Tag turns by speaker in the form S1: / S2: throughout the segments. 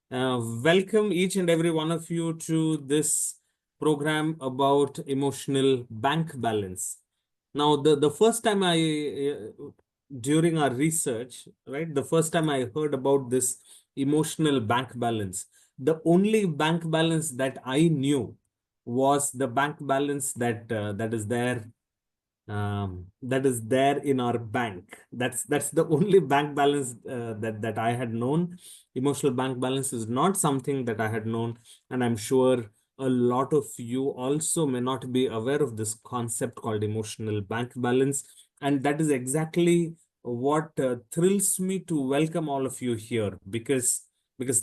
S1: Welcome each and every one of you to this program about emotional bank balance. Now, the first time during our research, right, the first time I heard about this emotional bank balance, the only bank balance that I knew was the bank balance that is there in our bank. That's the only bank balance that I had known. Emotional bank balance is not something that I had known, and I'm sure a lot of you also may not be aware of this concept called emotional bank balance. And that is exactly what thrills me to welcome all of you here, because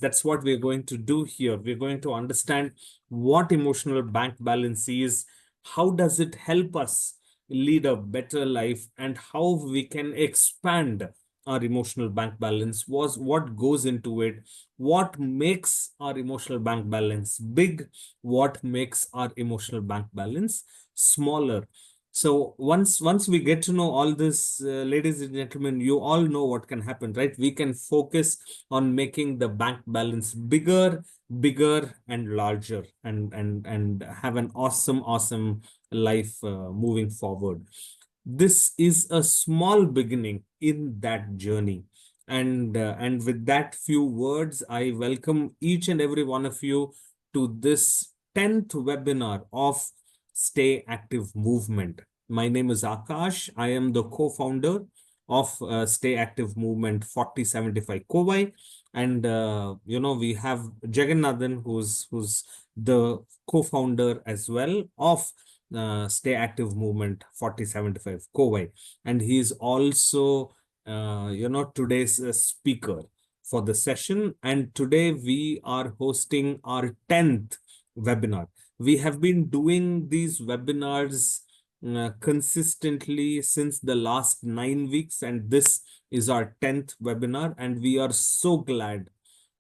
S1: that's what we're going to do here. We're going to understand what emotional bank balance is, how does it help us lead a better life, and how we can expand our emotional bank balance, was what goes into it, what makes our emotional bank balance big, what makes our emotional bank balance smaller. So once we get to know all this, ladies and gentlemen, you all know what can happen, right? We can focus on making the bank balance bigger and larger, and have an awesome life moving forward. This is a small beginning in that journey. And with that few words, I welcome each and every one of you to this 10th webinar of Stay Active Movement. My name is Akash. I am the co-founder of Stay Active Movement 4075 Kovai. And we have Jagannathan, who's the co-founder as well of Stay Active Movement 4075 Kovai. And he's also today's speaker for the session. And today we are hosting our 10th webinar. We have been doing these webinars consistently since the last 9 weeks, and this is our 10th webinar. And we are so glad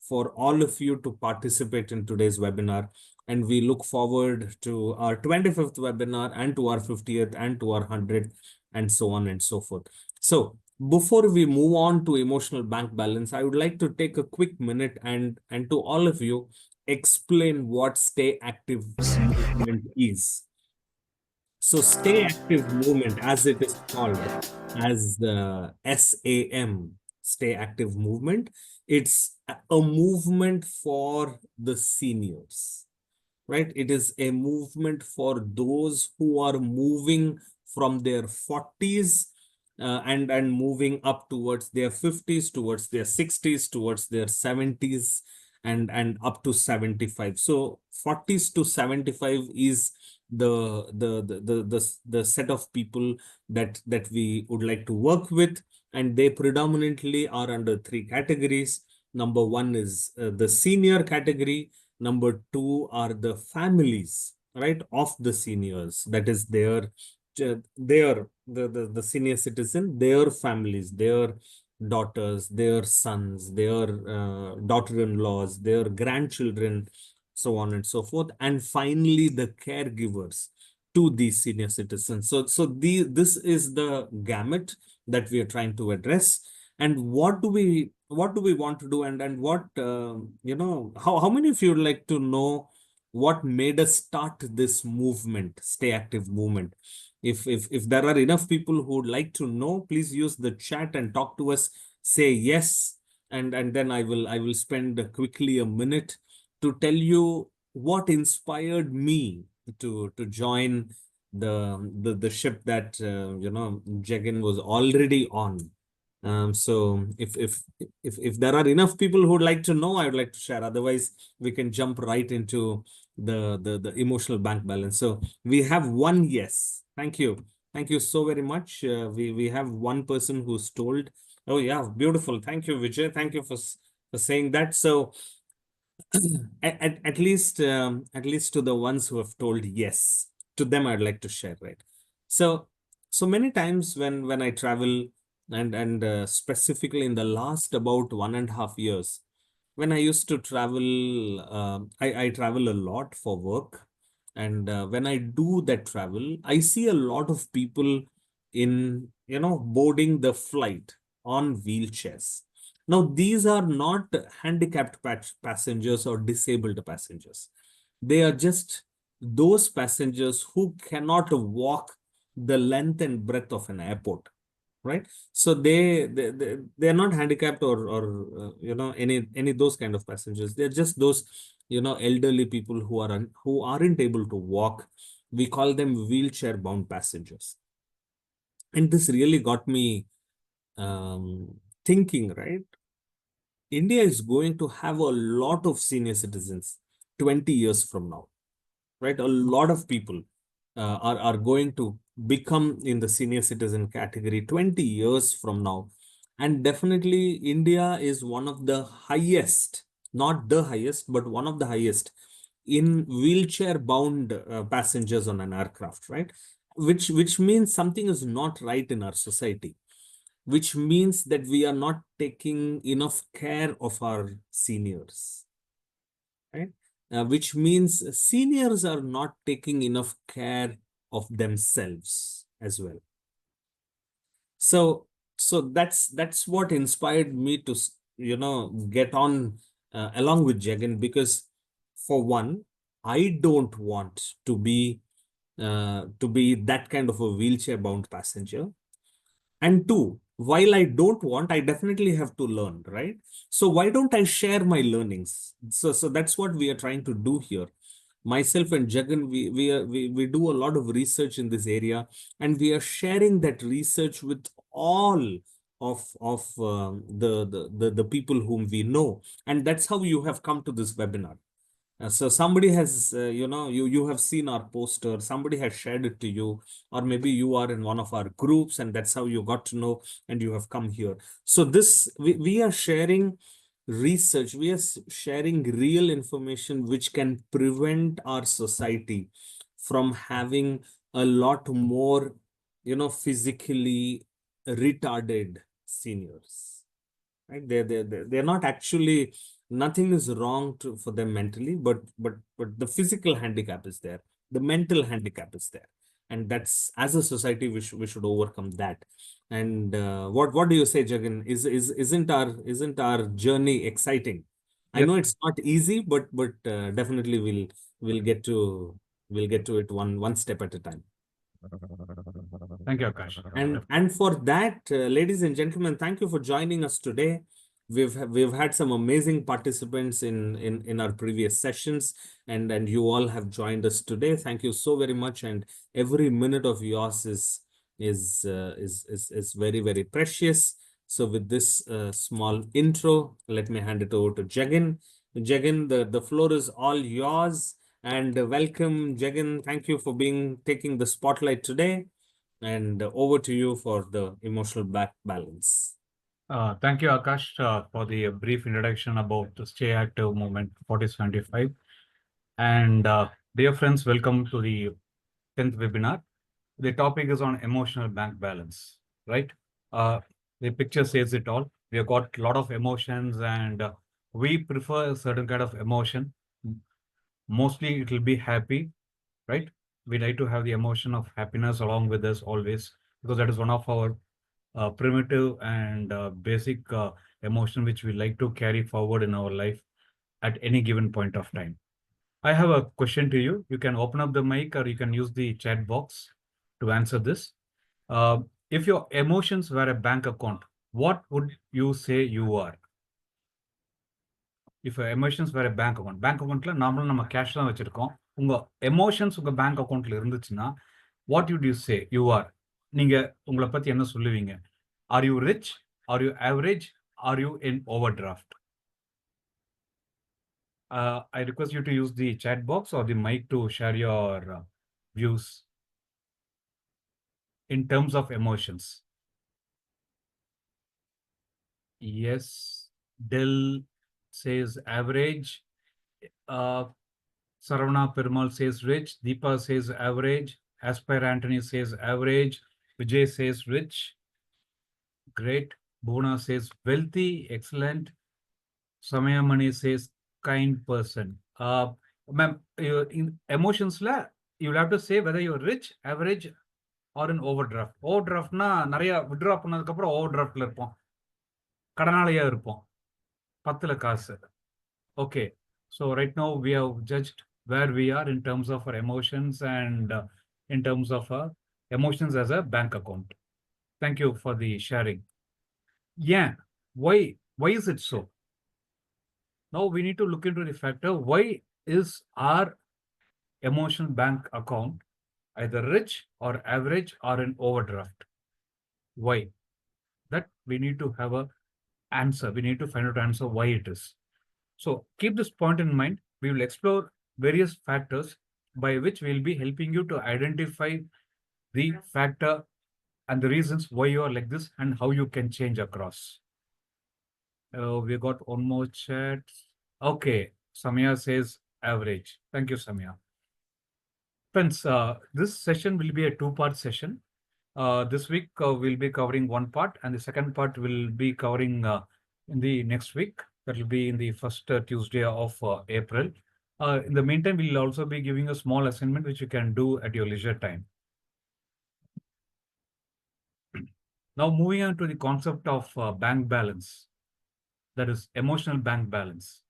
S1: for all of you to participate in today's webinar. And we look forward to our 25th webinar, and to our 50th, and to our 100th, and so on and so forth. So before we move on to emotional bank balance, I would like to take a quick minute and to all of you explain what Stay Active Movement is. So Stay Active Movement, as it is called, as the SAM, Stay Active Movement, it's a movement for the seniors, right? It is a movement for those who are moving from their 40s and moving up towards their 50s, towards their 60s, towards their 70s, and up to 75. So 40s to 75 is the set of people that we would like to work with, and they predominantly are under three categories. Number one is the senior category. Number two are the families, right, of the seniors. That is the senior citizen, their families, their daughters, their sons, their daughter-in-laws, their grandchildren, so on and so forth. And finally, the caregivers to these senior citizens. This is the gamut that we are trying to address. And what do we want to do, and what how many of you would like to know what made us start this movement, Stay Active Movement? If there are enough people who would like to know, please use the chat and talk to us. Say yes, and then I will spend quickly a minute to tell you what inspired me to join the ship that Jagan was already on. So if there are enough people who would like to know, I would like to share. Otherwise, we can jump right into the emotional bank balance. So we have one yes. Thank you. Thank you so very much. We have one person who's told. Oh yeah, beautiful. Thank you, Vijay. Thank you for saying that. So at least to the ones who have told yes, to them I'd like to share, right? So many times when I travel, and specifically in the last about 1.5 years, when I used to travel, I travel a lot for work. And when I do that travel, I see a lot of people in boarding the flight on wheelchairs. Now, these are not handicapped passengers or disabled passengers. They are just those passengers who cannot walk the length and breadth of an airport, right? So they are not handicapped or any those kind of passengers. They're just those elderly people who aren't able to walk. We call them wheelchair bound passengers. And this really got me thinking, right? India is going to have a lot of senior citizens 20 years from now, right? A lot of people are going to become in the senior citizen category 20 years from now. And definitely, India is one of the highest, not the highest, but one of the highest in wheelchair bound passengers on an aircraft, right? Which means something is not right in our society, which means that we are not taking enough care of our seniors, right? Which means seniors are not taking enough care of themselves as well. So, that's what inspired me to, get on along with Jagan, because for one, I don't want to be that kind of a wheelchair bound passenger. And two, while I don't want, I definitely have to learn, right? So why don't I share my learnings? So that's what we are trying to do here. Myself and Jagan, we do a lot of research in this area, and we are sharing that research with all of the people whom we know. And that's how you have come to this webinar. So somebody has, you have seen our poster, somebody has shared it to you, or maybe you are in one of our groups and that's how you got to know and you have come here. So we are sharing research, we are sharing real information which can prevent our society from having a lot more, physically retarded seniors, right? They're not actually, nothing is wrong for them mentally, but the physical handicap is there, the mental handicap is there, and that's, as a society, we should overcome that. And what do you say, Jagan? Isn't our journey exciting? I
S2: Yes.
S1: know it's not easy, but definitely we'll get to it one step at a time.
S2: Thank you, Akash.
S1: And for that, ladies and gentlemen, thank you for joining us today. We've had some amazing participants in our previous sessions, and you all have joined us today. Thank you so very much. And every minute of yours is very, very precious. So with this small intro, let me hand it over to Jagan. Jagan, the floor is all yours. And welcome, Jagan. Thank you for taking the spotlight today. And over to you for the emotional back balance.
S2: Thank you, Akash, for the brief introduction about the Stay Active Movement 4075. And dear friends, welcome to the 10th webinar. The topic is on emotional bank balance, right? The picture says it all. We have got a lot of emotions, and we prefer a certain kind of emotion. Mostly it will be happy, right? We like to have the emotion of happiness along with us always, because that is one of our primitive and basic emotion which we like to carry forward in our life at any given point of time. I have a question to you. You can open up the mic or you can use the chat box to answer this. If your emotions were a bank account, what would you say you are? If your emotions were a bank account, bank accountல நார்மலா நம்ம cash தான் வச்சிருக்கோம். உங்க emotions உங்க bank அக்கவுண்ட்ல இருந்துச்சுன்னா, what would you say you are? நீங்க உங்களை பத்தி என்ன சொல்லுவீங்க? Are you rich? Are you average? Are you in overdraft? I request you to use the chat box or the mic to share your views in terms of emotions. Yes, Dell says average. Saravana Perumal says rich. Deepa says average. Aspire Anthony says average. Vijay says rich. Great. Bhuna says wealthy. Excellent. Samaya Mani says kind person. Ma'am, in emotions la, you'll have to say whether you're rich, average, or in overdraft. Overdraft na நிறைய withdraw பண்ணதுக்கு அப்புறம் overdraftல இருப்போம். கடனாளியா இருப்போம். 10ல காசு. Okay. So right now we have judged where we are in terms of our emotions and in terms of our emotions as a bank account. Thank you for the sharing. Yeah. Why is it so? Now we need to look into the factor. Why is our emotional bank account either rich or average or an overdraft? Why? That we need to have a answer. We need to find out answer why it is. So keep this point in mind. We will explore various factors by which we'll be helping you to identify the factor and the reasons why you are like this and how you can change across. We got one more chat. Okay, Samya says average. Thank you, Samya. Friends, this session will be a two-part session. This week we'll be covering one part, and the second part will be covering in the next week. That will be in the first Tuesday of April. In the meantime, we'll also be giving a small assignment which you can do at your leisure time. Now, moving on to the concept of bank balance, that is emotional bank balance.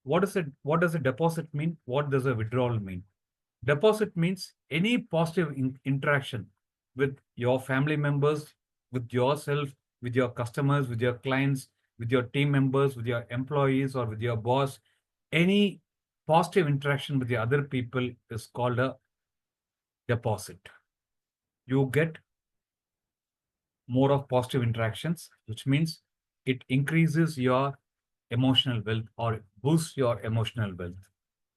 S2: What is it? What does a deposit mean? What does a withdrawal mean? Deposit means any positive interaction with your family members, with yourself, with your customers, with your clients, with your team members, with your employees, or with your boss. Any positive interaction with the other people is called a deposit. You get more of positive interactions, which means it increases your emotional wealth or boosts your emotional wealth.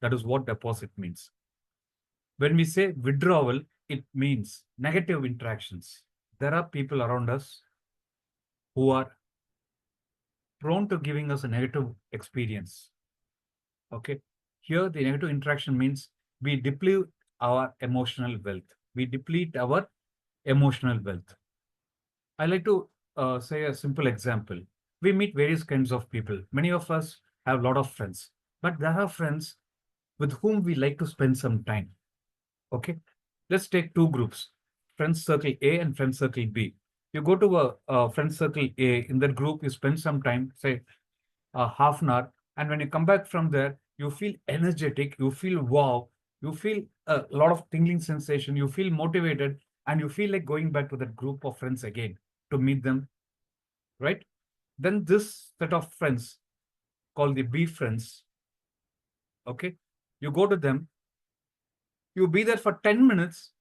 S2: That is what deposit means. When we say withdrawal, it means negative interactions. There are people around us who are prone to giving us a negative experience. Okay. Here, the negative interaction means we deplete our emotional wealth. We deplete our emotional wealth. I like to say a simple example. We meet various kinds of people. Many of us have a lot of friends, but there are friends with whom we like to spend some time. Okay. Let's take two groups, friends circle A and friends circle B. You go to a friend circle A, in that group, you spend some time, say half an hour. And when you come back from there, you feel energetic, you feel wow, you feel a lot of tingling sensation, you feel motivated, and you feel like going back to that group of friends again to meet them, right? Then this set of friends called the B friends, okay? You go to them, you be there for 10 minutes.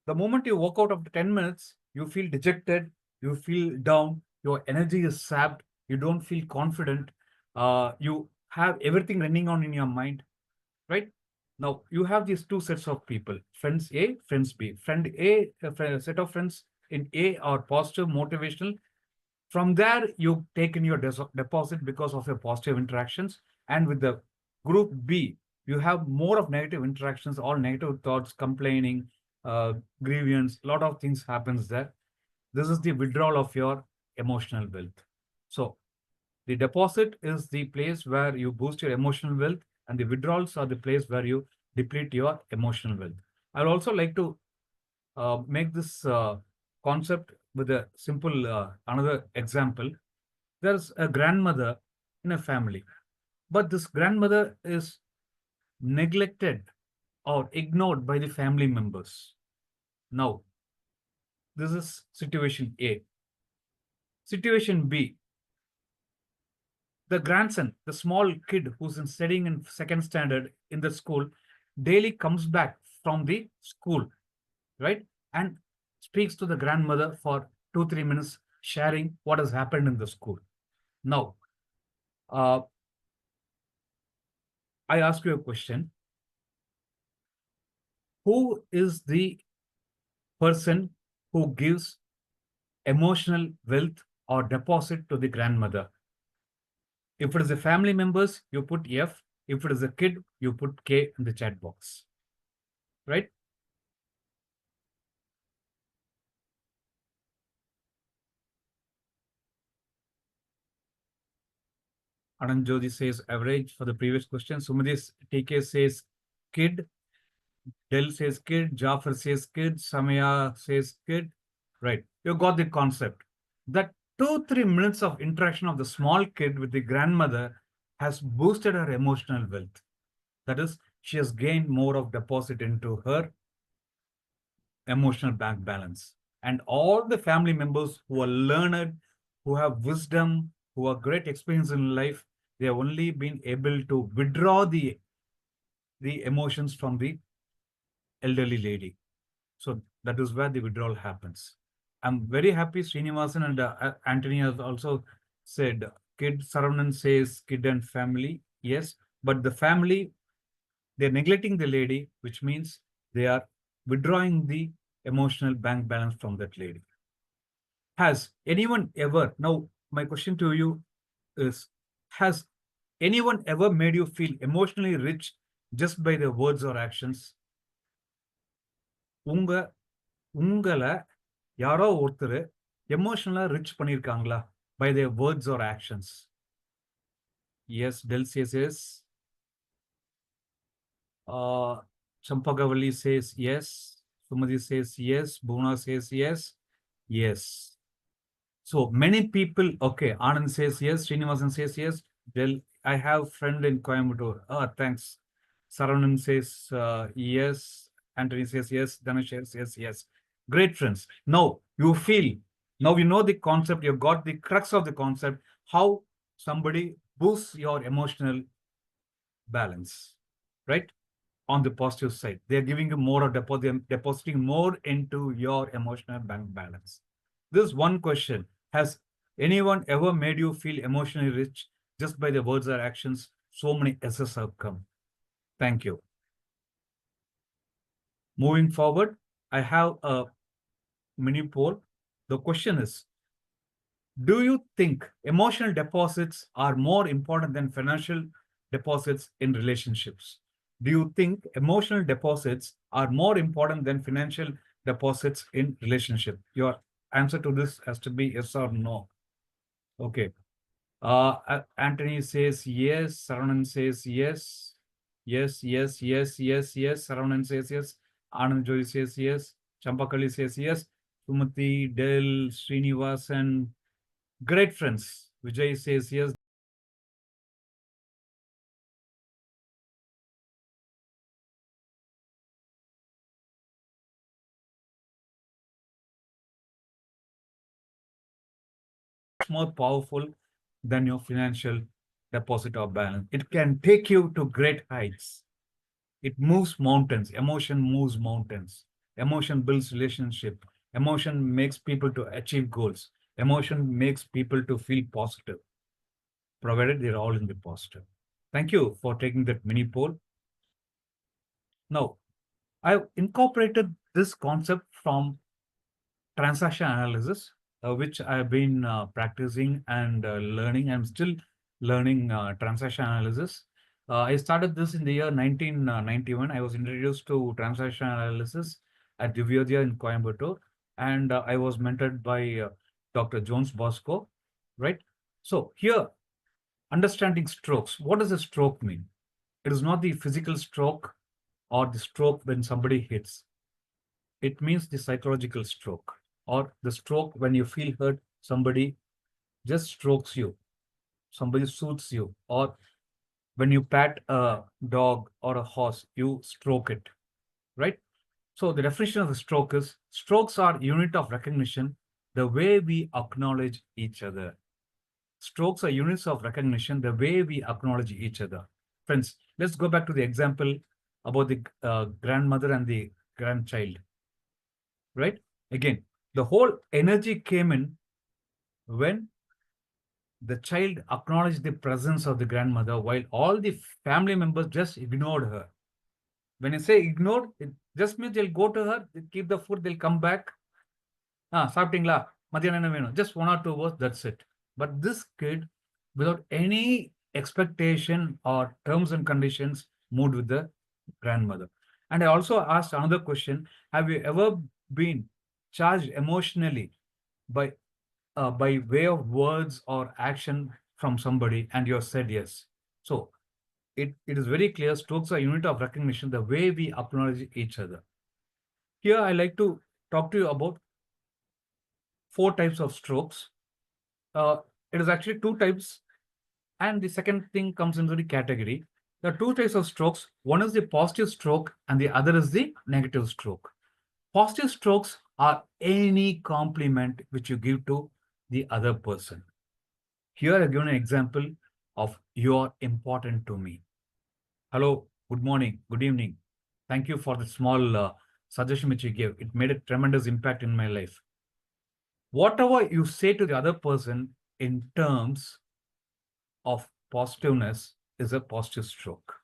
S2: The moment you walk out of the 10 minutes, you feel dejected, you feel down, your energy is sapped, you don't feel confident, you have everything running on in your mind, right? Now, you have these two sets of people, friends A, friends B. Friend A, set of friends in A are positive, motivational. From there, you take in your deposit because of your positive interactions. And with the group B, you have more of negative interactions, all negative thoughts, complaining, grievance, a lot of things happens there. This is the withdrawal of your emotional wealth. So the deposit is the place where you boost your emotional wealth, and the withdrawals are the place where you deplete your emotional wealth. I'd also like to make this concept with a simple another example. There's a grandmother in a family, but this grandmother is neglected or ignored by the family members. Now, this is situation A. Situation B, the grandson, the small kid who's studying in second standard in the school, daily comes back from the school, right? And speaks to the grandmother for 2-3 minutes, sharing what has happened in the school. Now, I ask you a question. Who is the person who gives emotional wealth or deposit to the grandmother? If it is the family members, you put F. If it is a kid, you put K in the chat box, right? Anand Jyoti says average for the previous question. Sumati TK says kid. Del says kid. Jafar says kid. Samaya says kid. Right. You got the concept that 2-3 minutes of interaction of the small kid with the grandmother has boosted her emotional wealth. That is, she has gained more of deposit into her emotional bank balance. And all the family members who are learned, who have wisdom, who have great experience in life, they have only been able to withdraw the emotions from the elderly lady. So that is where the withdrawal happens. I'm very happy Srinivasan and Anthony has also said kid. Saravanan says kid and family. Yes, but the family, they're neglecting the lady, which means they are withdrawing the emotional bank balance from that lady. Has anyone ever, now my question to you is, has anyone ever made you feel emotionally rich just by their words or actions? உங்க உங்களை யாரோ ஒருத்தர் எமோஷனலா rich பண்ணியிருக்காங்களா by their words or actions? Yes, Del says yes. Champagavalli says yes. Sumati says yes. Bhuna says yes. Yes. So many people, okay, Anand says yes. Srinivasan says yes. Del, I have friend in Coimbatore. Thanks. Saravanan says yes. Anthony says yes. Dhanush says yes, yes. Great friends. Now you feel, now you know the concept, you got the crux of the concept, how somebody boosts your emotional balance, right? On the positive side, they're giving you more of depositing more into your emotional bank balance. This one question, has anyone ever made you feel emotionally rich just by the words or actions? So many S's have come. Thank you. Moving forward, I have a mini poll. The question is, do you think emotional deposits are more important than financial deposits in relationships? Do you think emotional deposits are more important than financial deposits in relationship? Your answer to this has to be yes or no. Okay. Anthony says yes. Saravanan says yes. Yes, yes, yes, yes, yes. Saravanan says yes. Anand Joy says yes. Champakali says yes. Sumati, Del, Srinivasan, great friends. Vijay says yes. More powerful than your financial deposit or balance. It can take you to great heights. It moves mountains. Emotion moves mountains. Emotion builds relationship. Emotion makes people to achieve goals. Emotion makes people to feel positive, provided they're all in the positive. Thank you for taking that mini poll. Now, I've incorporated this concept from transaction analysis, which I've been practicing and learning. I'm still learning transaction analysis. I started this in the year 1991. I was introduced to transaction analysis at Divyodhya in Coimbatore, and I was mentored by Dr. Jones Bosco, right? So here, understanding strokes. What does a stroke mean? It is not the physical stroke or the stroke when somebody hits. It means the psychological stroke, or the stroke when you feel hurt, somebody just strokes you, somebody soothes you, or when you pat a dog or a horse, you stroke it, right? So the definition of the stroke is, strokes are unit of recognition, the way we acknowledge each other. Strokes are units of recognition, the way we acknowledge each other. Friends, let's go back to the example about the grandmother and the grandchild, right? Again, the whole energy came in when the child acknowledged the presence of the grandmother while all the family members just ignored her. When I say ignored, it just means they'll go to her, they keep the food, they'll come back. சாப்பிட்டீங்களா மத்தியானம் என்ன வேணும்? Just 1 or 2 words, that's it. But this kid, without any expectation or terms and conditions, moved with the grandmother. And I also asked another question, have you ever been charged emotionally by way of words or action from somebody, and you have said yes? So it is very clear, strokes are unit of recognition, the way we acknowledge each other. Here I like to talk to you about 4 types of strokes. it is actually two types. And the second thing comes into the category. There are two types of strokes. One is the positive stroke and the other is the negative stroke. Positive strokes are any compliment which you give to the other person. Here I give an example of you are important to me. Hello, good morning, good evening. Thank you for the small suggestion which you gave. It made a tremendous impact in my life. Whatever you say to the other person in terms of positiveness is a positive stroke,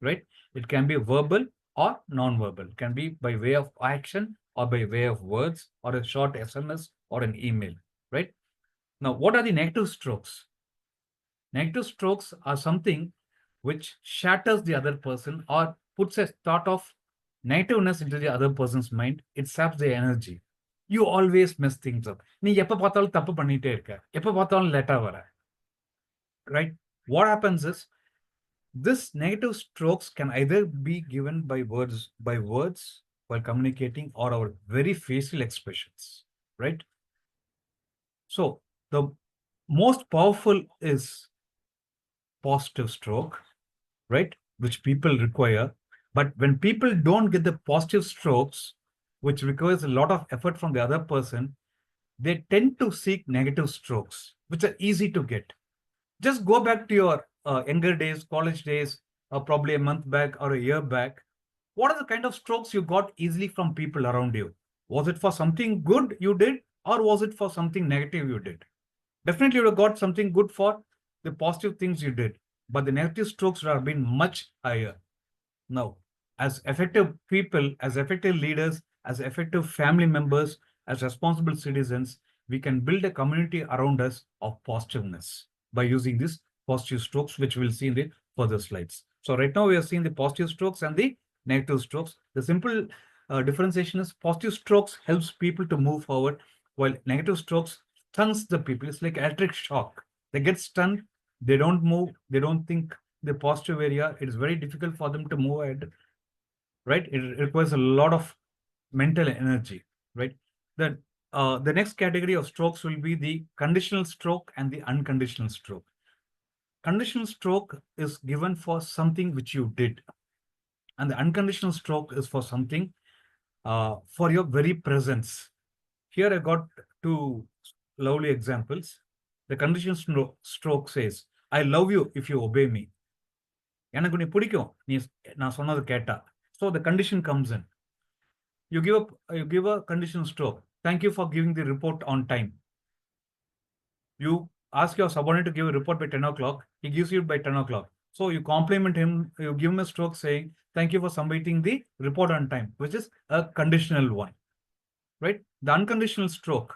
S2: right? It can be verbal or non-verbal. It can be by way of action or by way of words or a short SMS or an email, right? Now, what are the negative strokes? Negative strokes are something which shatters the other person or puts a thought of negativeness into the other person's mind. It saps the energy. You always mess things up. நீ எப்ப பார்த்தாலும் தப்பு பண்ணிட்டே இருக்க. எப்ப பார்த்தாலும் லேட்டா வர. Right? What happens is this negative strokes can either be given by words while communicating or our very facial expressions, right? So the most powerful is positive stroke, right? Which people require. But when people don't get the positive strokes, which requires a lot of effort from the other person, they tend to seek negative strokes, which are easy to get. Just go back to your younger days, college days, or probably a month back or a year back. What are the kind of strokes you got easily from people around you? Was it for something good you did, or was it for something negative you did? Definitely, you would have got something good for the positive things you did, but the negative strokes would have been much higher. Now, as effective people, as effective leaders, as effective family members, as responsible citizens, we can build a community around us of positiveness by using these positive strokes, which we'll see in the further slides. So right now we are seeing the positive strokes and the negative strokes. The simple differentiation is positive strokes helps people to move forward, while negative strokes stuns the people. It's like electric shock. They get stunned, they don't move, they don't think the positive area. It is very difficult for them to move ahead, right? It requires a lot of mental energy, right? Then the next category of strokes will be the conditional stroke and the unconditional stroke. Conditional stroke is given for something which you did, and the unconditional stroke is for something for your very presence. Here I got two lovely examples. The conditional stroke says, I love you if you obey me. எனக்கு நீ பிடிக்கும் நீ நான் சொன்னது கேட்டா. So the condition comes in. You give a conditional stroke. Thank you for giving the report on time. You ask your subordinate to give a report by 10 o'clock. He gives you by 10 o'clock. So you compliment him, you give him a stroke saying, thank you for submitting the report on time, which is a conditional one, right? The unconditional stroke,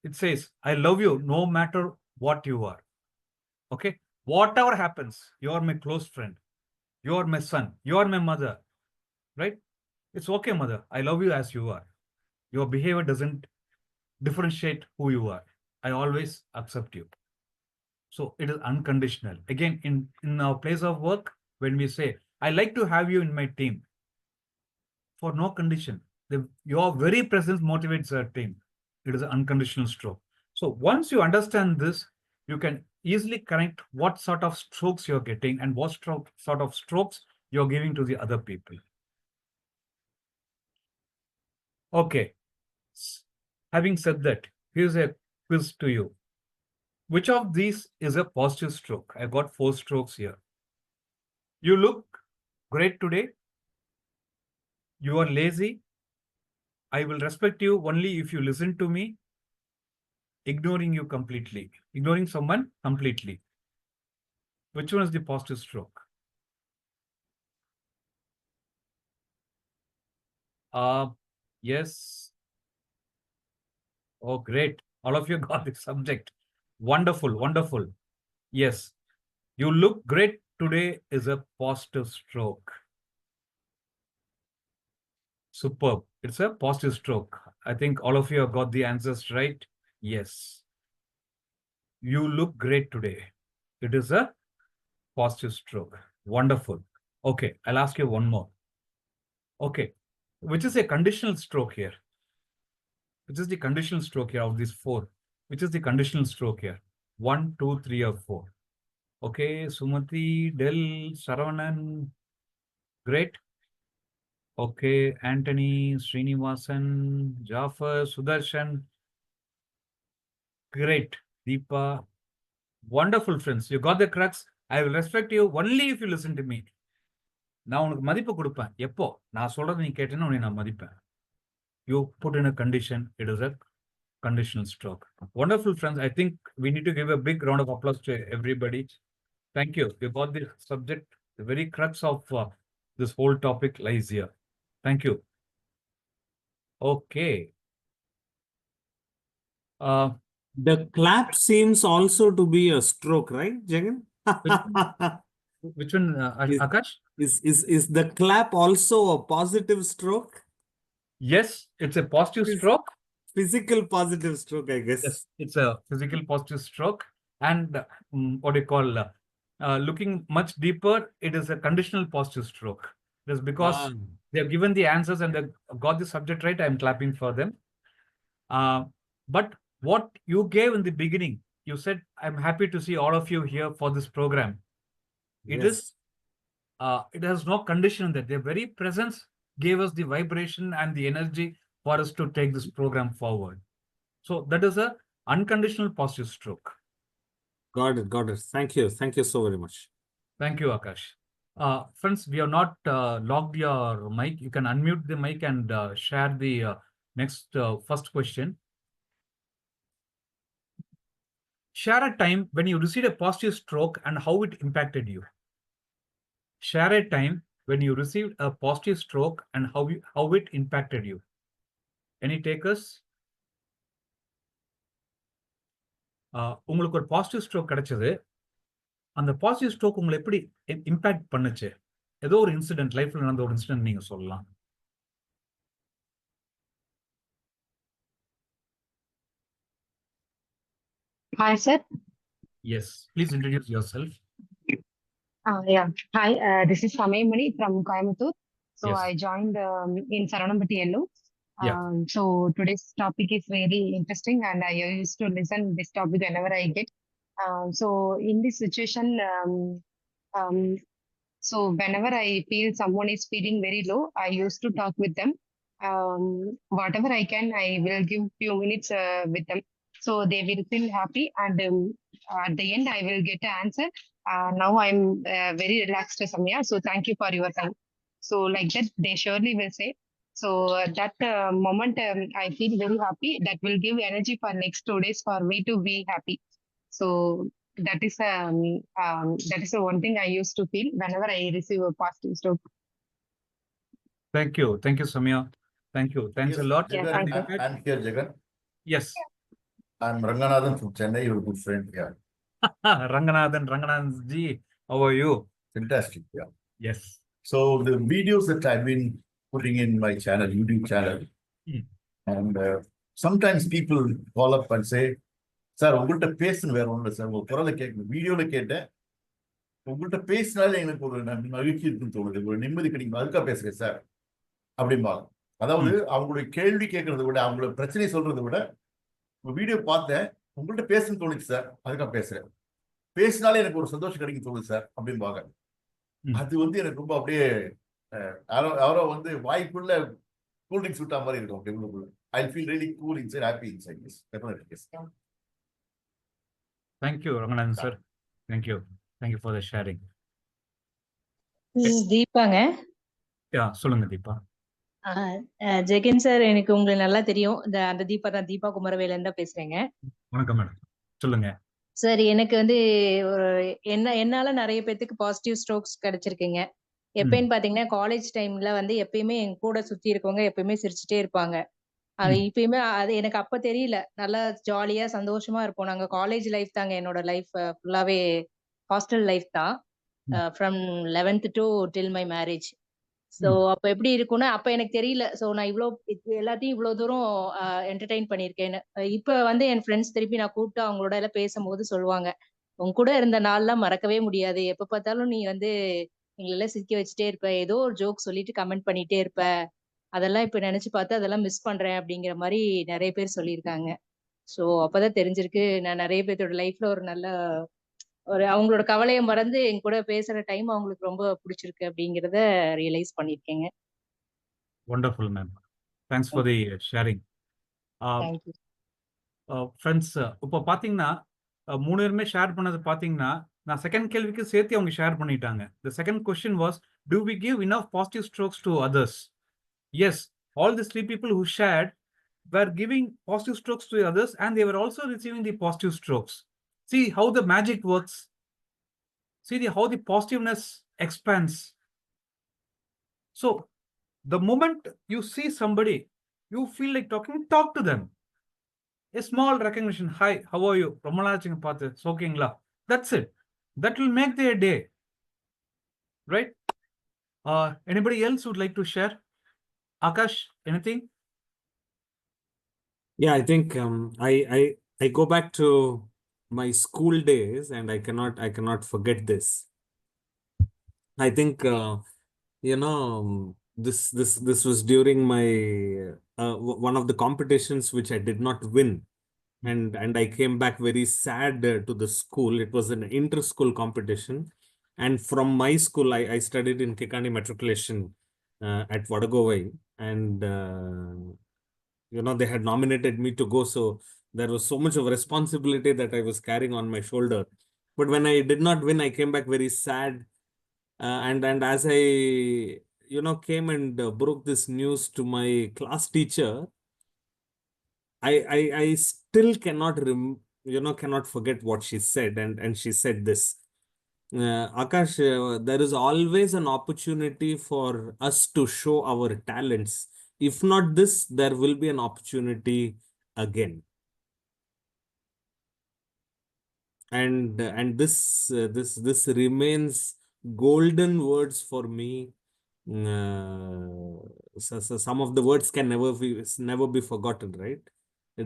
S2: it says, I love you no matter what you are. Okay. Whatever happens, you are my close friend. You are my son. You are my mother, right? It's okay, mother. I love you as you are. Your behavior doesn't differentiate who you are. I always accept you. So it is unconditional. Again, in our place of work, when we say, I like to have you in my team, for no condition, your very presence motivates our team. It is an unconditional stroke. So once you understand this, you can easily connect what sort of strokes you're getting and what sort of strokes you're giving to the other people. Okay. Having said that, here's a quiz to you. Which of these is a positive stroke? I got 4 strokes here. You look great today. You are lazy. I will respect you only if you listen to me. Ignoring you completely. Ignoring someone completely. Which one is the positive stroke? Yes. Oh, great. All of you got the subject. Wonderful, wonderful. Yes. You look great today is a positive stroke. Superb. It's a positive stroke. I think all of you have got the answers right. Yes. You look great today. It is a positive stroke. Wonderful. Okay, I'll ask you one more. Okay, which is a conditional stroke here? Which is the conditional stroke here of these 4? Which is the conditional stroke here? 1, 2, 3, or 4. Okay, Sumati, Del, Saravanan, great. Okay, Anthony, Srinivasan, Jafar, Sudarshan, great. Deepa, wonderful friends. You got the crux. I will respect you only if you listen to me. நான் உனக்கு மதிப்பு கொடுப்பேன் எப்போ நான் சொல்றது நீ கேட்டேன்னா உன்னை நான் மதிப்பேன். You put in a condition, it is a conditional stroke. Wonderful friends. I think we need to give a big round of applause to everybody. Thank you. You got the subject. The very crux of this whole topic lies here. Thank you. Okay.
S1: The clap seems also to be a stroke, right, Jagan?
S2: Which one, Akash?
S1: Is the clap also a positive stroke?
S2: Yes, it's a positive stroke.
S1: Physical positive stroke, I guess.
S2: Yes, it's a physical positive stroke. And what do you call, looking much deeper, it is a conditional positive stroke. It is because they have given the answers and they got the subject right, I'm clapping for them. But what you gave in the beginning, you said, I'm happy to see all of you here for this program. It
S1: Yes.
S2: is, it has no condition that their very presence gave us the vibration and the energy for us to take this program forward. So that is a unconditional positive stroke.
S1: Got it, got it. Thank you. Thank you so very much.
S2: Thank you, Akash. Friends, we have not logged your mic. You can unmute the mic and share the next first question. Share a time when you received a positive stroke and how it impacted you. Share a time when you received a positive stroke and how it impacted you. Any takers? உங்களுக்கு ஒரு positive stroke கிடைச்சது. அந்த positive stroke உங்களை எப்படி impact பண்ணுச்சு? ஏதோ ஒரு incident, லைஃப்ல நடந்த ஒரு இன்சிடென்ட் நீங்க சொல்லலாம்.
S3: Hi, sir.
S2: Yes, please introduce yourself.
S3: Yeah. Hi, this is Samay from Coimbatore. So
S2: Yes.
S3: I joined in Saranambati Yellow.
S2: Yeah.
S3: So today's topic is very interesting, and I used to listen this topic whenever I get. So in this situation, so whenever I feel someone is feeling very low, I used to talk with them. Whatever I can, I will give few minutes with them. So they will feel happy, and at the end, I will get an answer. Now I'm very relaxed, Samya. So thank you for your time. So like that, they surely will say. So that moment, I feel very happy. That will give energy for next 2 days for me to be happy. So that is the one thing I used to feel whenever I receive a positive stroke.
S2: Thank you. Thank you, Samya. Thank you. Thanks
S4: Yes,
S2: a lot.
S3: Yeah, thank you.
S4: I'm here, Jagan.
S2: Yes.
S4: I'm Ranganathan from Chennai, your good friend. Yeah,
S2: Ranganathan ji, how are you?
S4: fantastic. Yeah.
S2: Yes.
S4: So the videos that I've been putting in my channel, YouTube channel, and sometimes people call up and say, "Sir, உங்கள்கிட்ட பேசணும் வேற ஒன்றும் sir, உங்க குரலை கேட்கணும், வீடியோல கேட்டேன், உங்கள்கிட்ட பேசினாலே எனக்கு ஒரு மகிழ்ச்சி இருக்குன்னு தோணுது, ஒரு நிம்மதி கிடைக்கும், அதுக்காக பேசுறேன் சார்" அப்படிம்பாங்க. அதாவது அவங்களுடைய கேள்வி கேட்கறத விட, அவங்களோட பிரச்சனையை சொல்றதை விட, உங்க வீடியோ பார்த்தேன், உங்கள்கிட்ட பேசணும்னு தோணுச்சு சார், அதுக்காக பேசுறேன், பேசினாலே எனக்கு ஒரு சந்தோஷம் கிடைக்கும் தோணுது சார் அப்படிம்பாங்க. அது வந்து எனக்கு ரொம்ப அப்படியே யாரோ வந்து வாய்ப்புள்ள கூல்ட்ரிங்க்ஸ் விட்டா மாதிரி இருக்கும் டெவலப்புள்ள. I feel really cool inside, happy inside. Yes, definitely. Yes.
S2: Thank you, Ranganathan sir. Thank you. Thank you for the sharing.
S5: This is Deepaங்க.
S2: Yeah, சொல்லுங்க தீபா.
S5: ஜெகன் சார், எனக்கு உங்களுக்கு நல்லா தெரியும். அந்த தீபா தான், தீபா குமரவேலன் தான் பேசுறேங்க.
S2: வணக்கம் மேடம், சொல்லுங்க.
S5: சார், எனக்கு வந்து என்னால நிறைய பேத்துக்கு பாசிட்டிவ் ஸ்ட்ரோக்ஸ் கிடைச்சிருக்குங்க. எப்பன்னு பாத்தீங்கன்னா, காலேஜ் டைம்ல வந்து எப்பயுமே என் கூட சுத்தி இருக்கவங்க எப்பயுமே சிரிச்சுட்டே இருப்பாங்க. அது இப்பயுமே அது எனக்கு அப்ப தெரியல. நல்லா ஜாலியா சந்தோஷமா இருப்போம். நாங்க காலேஜ் லைஃப் தாங்க, என்னோட லைஃப் ஃபுல்லாவே ஹாஸ்டல் லைஃப் தான். From 11th to till my marriage. So அப்ப எப்படி இருக்கும்னா, அப்ப எனக்கு தெரியல. சோ நான் எல்லாத்தையும் இவ்வளவு தூரம் என்டர்டெயின் பண்ணிருக்கேன்னு. இப்ப வந்து என் ஃப்ரெண்ட்ஸ் திருப்பி நான் கூப்பிட்டு அவங்களோட எல்லாம் பேசும்போது சொல்லுவாங்க, உன் கூட இருந்த நாள்லாம் மறக்கவே முடியாது. எப்ப பார்த்தாலும் நீ வந்து எங்களெல்லாம் சிரிக்க வச்சுட்டே இருப்ப, ஏதோ ஒரு ஜோக் சொல்லிட்டு கமெண்ட் பண்ணிட்டே இருப்ப, அதெல்லாம் இப்ப நினைச்சு பார்த்து அதெல்லாம் மிஸ் பண்றேன் அப்படிங்கிற மாதிரி நிறைய பேர் சொல்லியிருக்காங்க. ஸோ அப்பதான் தெரிஞ்சிருக்கு நான் நிறைய பேர்த்தோட லைஃப்ல ஒரு நல்ல ஒரு அவங்களோட கவலையை மறந்து என் கூட பேசுற டைம் அவங்களுக்கு ரொம்ப பிடிச்சிருக்கு அப்படிங்கிறத ரியலைஸ் பண்ணியிருக்கேங்க.
S2: Wonderful, ma'am. Thanks for the sharing.
S5: Thank you.
S2: Friends, இப்போ பார்த்தீங்கன்னா 3 பேருமே ஷேர் பண்ணது பார்த்தீங்கன்னா, நான் செகண்ட் கேள்விக்கு சேர்த்து அவங்க ஷேர் பண்ணிட்டாங்க. The second question was, do we give enough positive strokes to others? Yes, all these 3 people who shared were giving positive strokes to others, and they were also receiving the positive strokes. See how the magic works. See how the positiveness expands. So the moment you see somebody, you feel like talk to them. A small recognition. Hi, how are you? ரொம்ப நாள் ஆச்சுங்க பார்த்து. சோக்கிங்களா? That's it. That will make their day. Right? Anybody else would like to share? Akash, anything?
S1: Yeah, I think I go back to my school days, and I cannot forget this. I think this was during my one of the competitions which I did not win, and I came back very sad to the school. It was an inter-school competition, and from my school I studied in Kekani Matriculation at Vadagovai, and they had nominated me to go, so there was so much of responsibility that I was carrying on my shoulder. But when I did not win, I came back very sad, and as I came and broke this news to my class teacher, I still cannot forget what she said, and she said this, Akash, there is always an opportunity for us to show our talents. If not this, there will be an opportunity again. And this remains golden words for me. So some of the words can never be forgotten, right?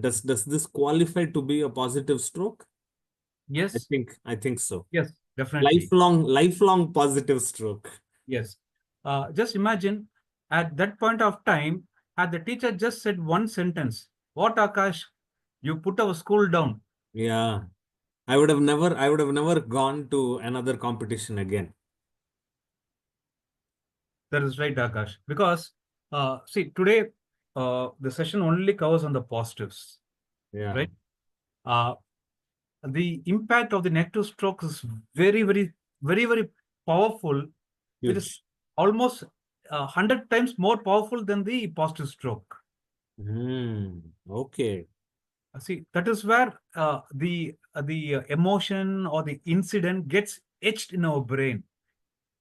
S1: Does this qualify to be a positive stroke?
S2: Yes.
S1: I think so.
S2: Yes, definitely.
S1: Lifelong positive stroke.
S2: Yes. Just imagine at that point of time, had the teacher just said one sentence, "What, Akash? You put our school down."
S1: Yeah. I would have never gone to another competition again.
S2: That is right, Akash. Because see, today the session only covers on the positives.
S1: Yeah.
S2: Right? The impact of the negative stroke is very, very, very, very powerful.
S1: Huge.
S2: It is almost 100 times more powerful than the positive stroke.
S1: Okay.
S2: See, that is where the emotion or the incident gets etched in our brain.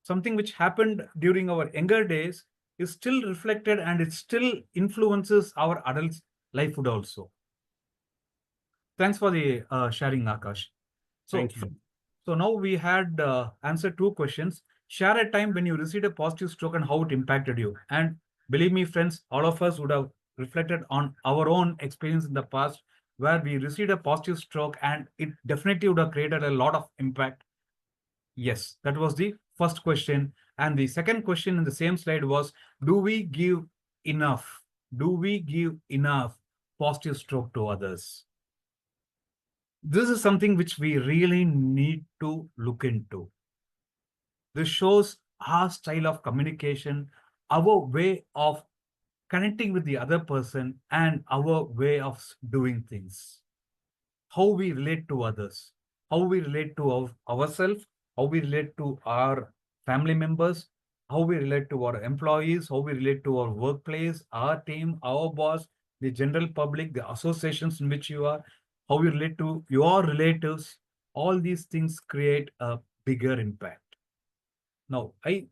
S2: Something which happened during our younger days is still reflected, and it still influences our adult lifehood also. Thanks for the sharing, Akash.
S1: Thank you.
S2: So now we had answered 2 questions. Share a time when you received a positive stroke and how it impacted you. And believe me, friends, all of us would have reflected on our own experience in the past where we received a positive stroke, and it definitely would have created a lot of impact. Yes, that was the first question. And the second question in the same slide was, do we give enough? Do we give enough positive stroke to others? This is something which we really need to look into. This shows our style of communication, our way of connecting with the other person, and our way of doing things. How we relate to others, how we relate to ourselves, how we relate to our family members, how we relate to our employees, how we relate to our workplace, our team, our boss, the general public, the associations in which you are, how you relate to your relatives. All these things create a bigger impact. Now, I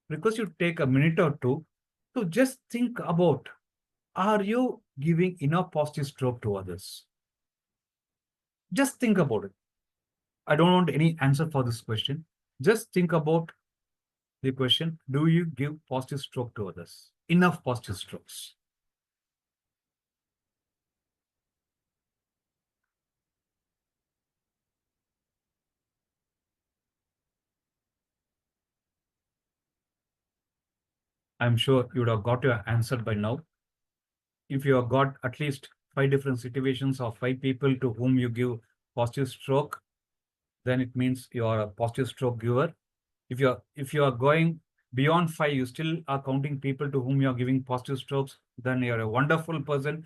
S2: request you to take a minute or two to just think about, are you giving enough positive stroke to others? Just think about it. I don't want any answer for this question. Just think about the question, do you give positive stroke to others? Enough positive strokes. I'm sure you would have got your answer by now. If you have got at least 5 different situations of 5 people to whom you give positive stroke, then it means you are a positive stroke giver. If you are going beyond 5, you still are counting people to whom you are giving positive strokes, then you're a wonderful person.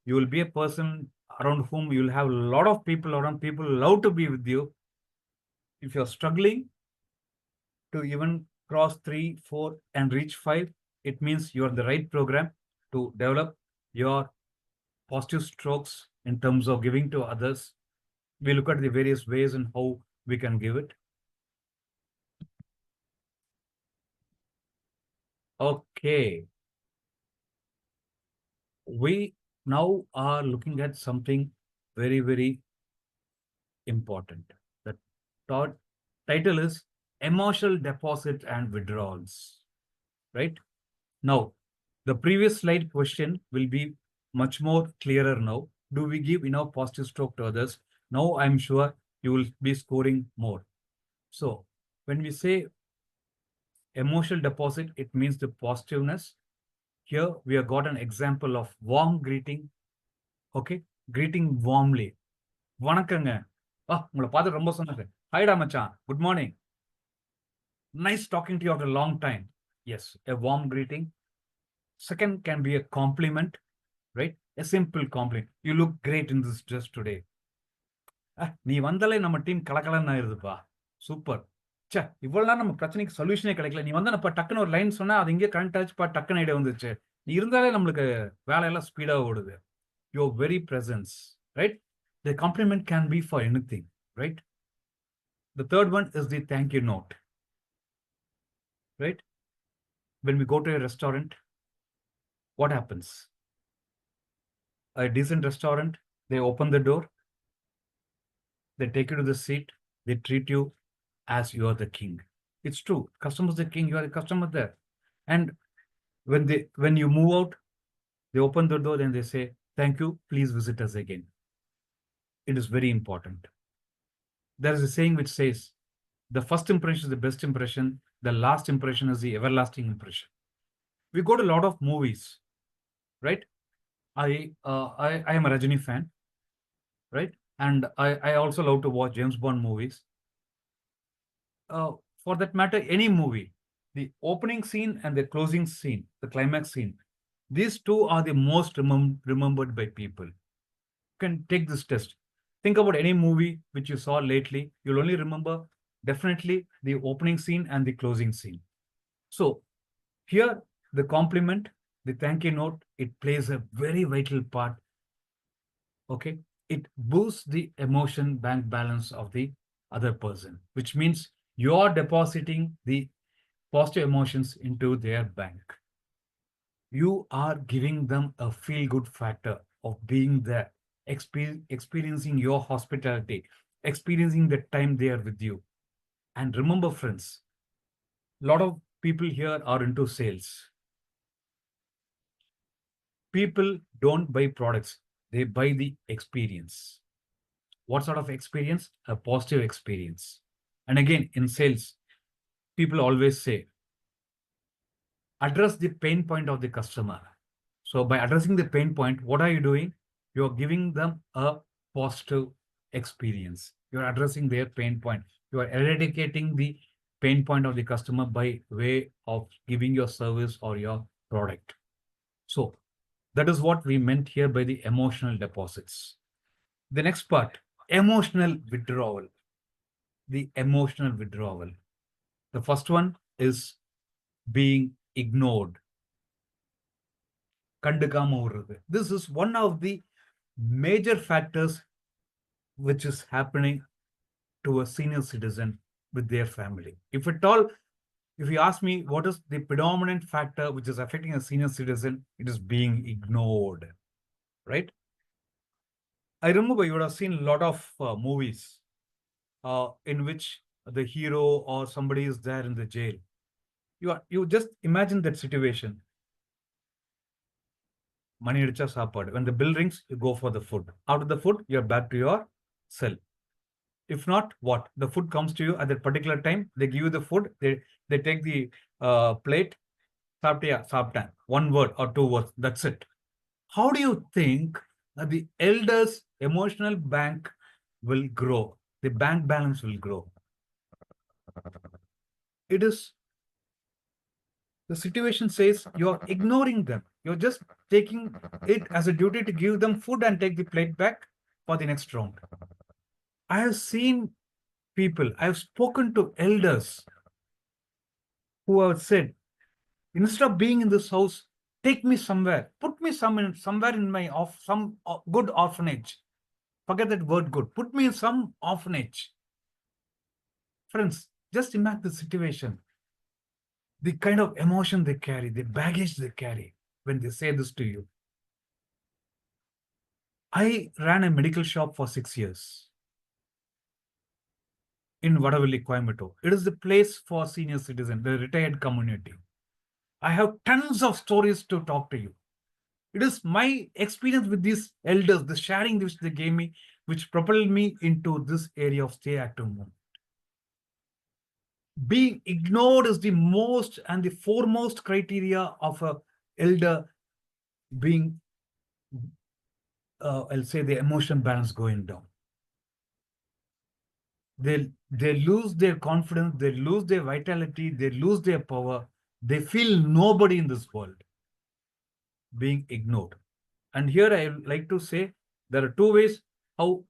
S2: You will be a person around whom you'll have a lot of people around, people love to be with you. If you're struggling to even cross 3, 4 and reach 5, it means you're the right program to develop your positive strokes in terms of giving to others. We look at the various ways and how we can give it. Okay. We now are looking at something very, very important. The third title is Emotional Deposit and Withdrawals. Right? Now, the previous slide question will be much more clearer now. Do we give enough positive stroke to others? Now I'm sure you will be scoring more. So when we say emotional deposit, it means the positiveness. Here we have got an example of warm greeting. Okay, greeting warmly. வணக்கங்க. உங்களை பார்த்து ரொம்ப சொன்னது. ஹைடா மச்சான், good morning. Nice talking to you after a long time. Yes, a warm greeting. Second can be a compliment, right? A simple compliment. You look great in this dress today. நீ வந்தாலே நம்ம team கலக்கலன்னு ஆயிருதுப்பா. Super. ச்சே, இவ்வளவு நேரம் நம்ம பிரச்சனைக்கு சொல்யூஷனே கிடைக்கல. நீ வந்து நம்ம டக்குன்னு ஒரு லைன் சொன்னா அது இங்கே கனெக்ட் ஆச்சுப்பா, டக்குன்னு ஐடியா வந்துச்சு. நீ இருந்தாலே நம்மளுக்கு வேலையெல்லாம் ஸ்பீடா ஓடுது. Your very presence, right? The compliment can be for anything, right? The third one is the thank you note, right? When we go to a restaurant, what happens? A decent restaurant, they open the door, they take you to the seat, they treat you as you are the king. It's true. Customer's the king, you are the customer there. And when you move out, they open the door and they say, thank you, please visit us again. It is very important. There is a saying which says, the first impression is the best impression, the last impression is the everlasting impression. We go to a lot of movies, right? I am a Rajini fan, right? And I also love to watch James Bond movies. For that matter, any movie, the opening scene and the closing scene, the climax scene, these two are the most remembered by people. You can take this test. Think about any movie which you saw lately. You'll only remember definitely the opening scene and the closing scene. So here, the compliment, the thank you note, it plays a very vital part. Okay, it boosts the emotion bank balance of the other person, which means you're depositing the positive emotions into their bank. You are giving them a feel-good factor of being there, experiencing your hospitality, experiencing the time they are with you. And remember, friends, a lot of people here are into sales. People don't buy products, they buy the experience. What sort of experience? A positive experience. And again, in sales, people always say, address the pain point of the customer. So by addressing the pain point, what are you doing? You're giving them a positive experience. You're addressing their pain point. You are eradicating the pain point of the customer by way of giving your service or your product. So that is what we meant here by the emotional deposits. The next part, emotional withdrawal. The emotional withdrawal. The first one is being ignored. This is one of the major factors which is happening to a senior citizen with their family. If you ask me what is the predominant factor which is affecting a senior citizen, it is being ignored, right? I remember you would have seen a lot of movies in which the hero or somebody is there in the jail. You just imagine that situation. Money richa sapad. When the bill rings, you go for the food. Out of the food, you're back to your cell. If not, what? The food comes to you at that particular time. They give you the food. They take the plate. Saptiya, saptan. One word or two words. That's it. How do you think the elders' emotional bank will grow. The bank balance will grow. It is, the situation says you're ignoring them. You're just taking it as a duty to give them food and take the plate back for the next round. I have seen people, I have spoken to elders who have said, instead of being in this house, take me somewhere, put me somewhere in my some good orphanage. Forget that word good. Put me in some orphanage. Friends, just imagine the situation. The kind of emotion they carry, the baggage they carry when they say this to you. I ran a medical shop for 6 years in Vadavalli, Coimbatore. It is the place for senior citizens, the retired community. I have tons of stories to talk to you. It is my experience with these elders, the sharing which they gave me, which propelled me into this area of stay active movement. Being ignored is the most and the foremost criteria of a elder being, I'll say, the emotion balance going down. They lose their confidence, they lose their vitality, they lose their power. They feel nobody in this world, being ignored. And here I like to say there are two ways how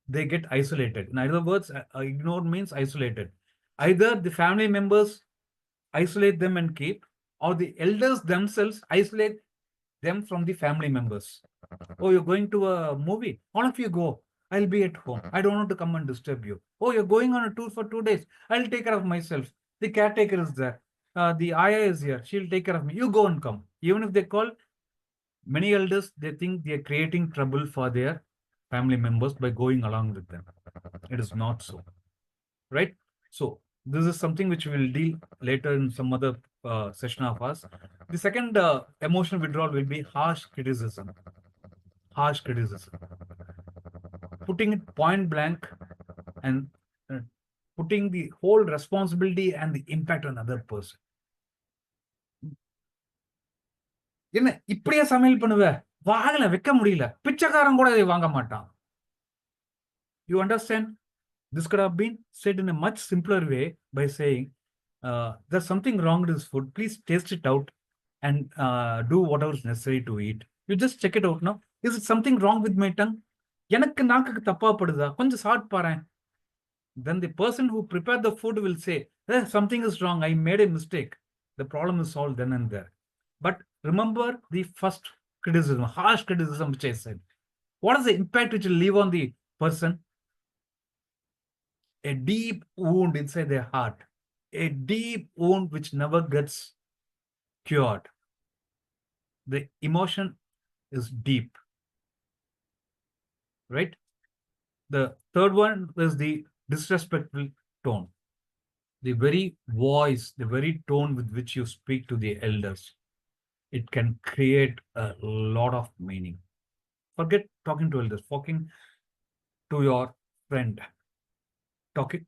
S2: they get isolated. In other words, ignored means isolated. Either the family members isolate them and keep, or the elders themselves isolate them from the family members. Oh, you're going to a movie? All of you go. I'll be at home. I don't want to come and disturb you. Oh, you're going on a tour for 2 days. I'll take care of myself. The caretaker is there. The Aya is here. She'll take care of me. You go and come. Even if they call, many elders, they think they are creating trouble for their family members by going along with them. It is not so, right? So this is something which we will deal later in some other session of us. The second emotional withdrawal will be harsh criticism. Harsh criticism. Putting it point blank and putting the whole responsibility and the impact on another person. என்ன இப்படியே சமையல் பண்ணுவ, வாங்கல வைக்க முடியல, பிச்சைக்காரன் கூட இதை வாங்க மாட்டான். You understand? This could have been said in a much simpler way by saying, there's something wrong with this food. Please taste it out and do whatever is necessary to eat. You just check it out now. Is it something wrong with my tongue? எனக்கு நாக்குக்கு தப்பா படுதா, கொஞ்சம் சாப்பிட்டு பாறேன். Then the person who prepared the food will say, something is wrong. I made a mistake. The problem is solved then and there. But remember the first criticism, harsh criticism, which I said. What is the impact which will leave on the person? A deep wound inside their heart, a deep wound which never gets cured. The emotion is deep, right? The third one is the disrespectful tone. The very voice, the very tone with which you speak to the elders, it can create a lot of meaning. Forget talking to elders, talking to your friend, talking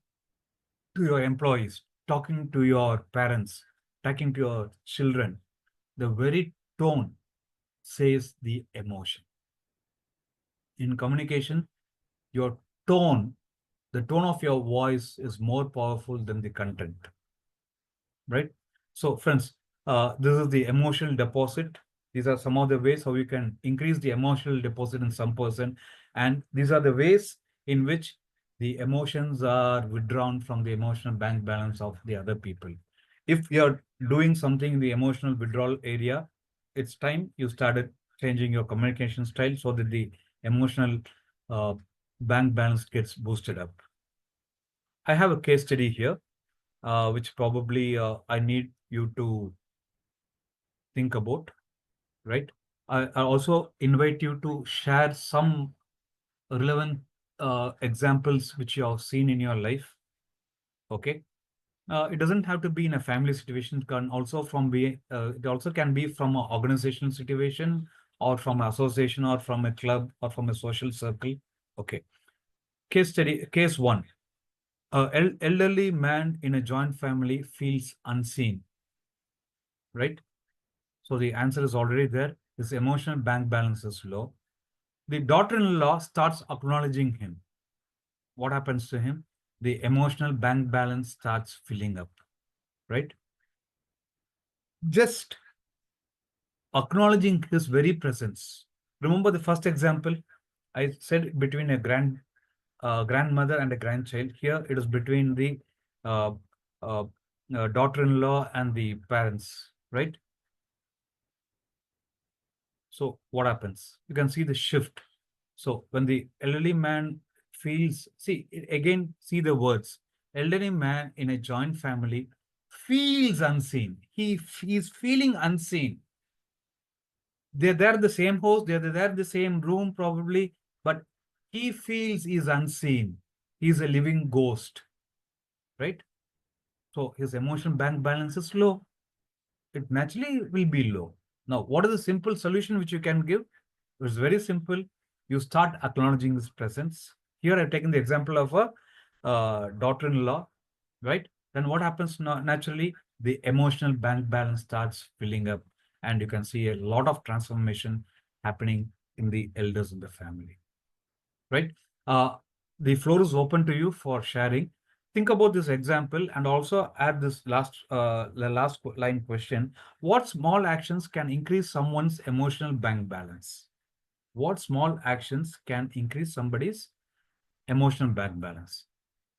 S2: to your employees, talking to your parents, talking to your children. The very tone says the emotion. In communication, your tone, the tone of your voice is more powerful than the content, right? So friends, this is the emotional deposit. These are some of the ways how you can increase the emotional deposit in some person. And these are the ways in which the emotions are withdrawn from the emotional bank balance of the other people. If you're doing something in the emotional withdrawal area, it's time you started changing your communication style so that the emotional bank balance gets boosted up. I have a case study here, which probably I need you to think about, right? I also invite you to share some relevant examples which you have seen in your life, okay? It doesn't have to be in a family situation. It can also it also can be from an organizational situation or from an association or from a club or from a social circle. Okay. Case study, case one. An elderly man in a joint family feels unseen, right? So the answer is already there. His emotional bank balance is low. the daughter-in-law starts acknowledging him. What happens to him? The emotional bank balance starts filling up, right? Just acknowledging his very presence. Remember the first example I said between a grandmother and a grandchild. Here it is between the uh, daughter-in-law and the parents, right? So what happens? You can see the shift. So when the elderly man feels, see again, see the words. Elderly man in a joint family feels unseen. He is feeling unseen. They're there in the same house, they're there in the same room probably, but he feels he's unseen. He's a living ghost, right? So his emotional bank balance is low. It naturally will be low. Now, what is the simple solution which you can give? It's very simple. You start acknowledging his presence. Here I've taken the example of a daughter-in-law, right? Then what happens naturally? The emotional bank balance starts filling up, and you can see a lot of transformation happening in the elders in the family, right? The floor is open to you for sharing. Think about this example and also add this the last line question. What small actions can increase someone's emotional bank balance? What small actions can increase somebody's emotional bank balance?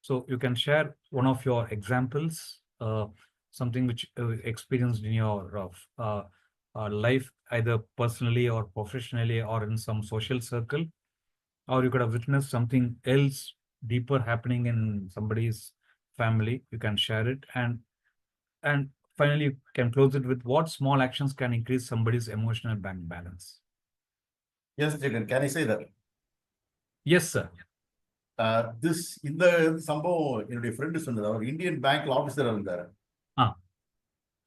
S2: So you can share one of your examples, something which experienced in your life, either personally or professionally or in some social circle, or you could have witnessed something else deeper happening in somebody's family. You can share it, and finally you can close it with what small actions can increase somebody's emotional bank balance.
S4: Yes, Jagan, can I say that?
S2: Yes, sir.
S4: இந்த சம்பவம் என்னுடைய friend சொன்னது. அவர் Indian பேங்க்ல officer இருந்தாரு.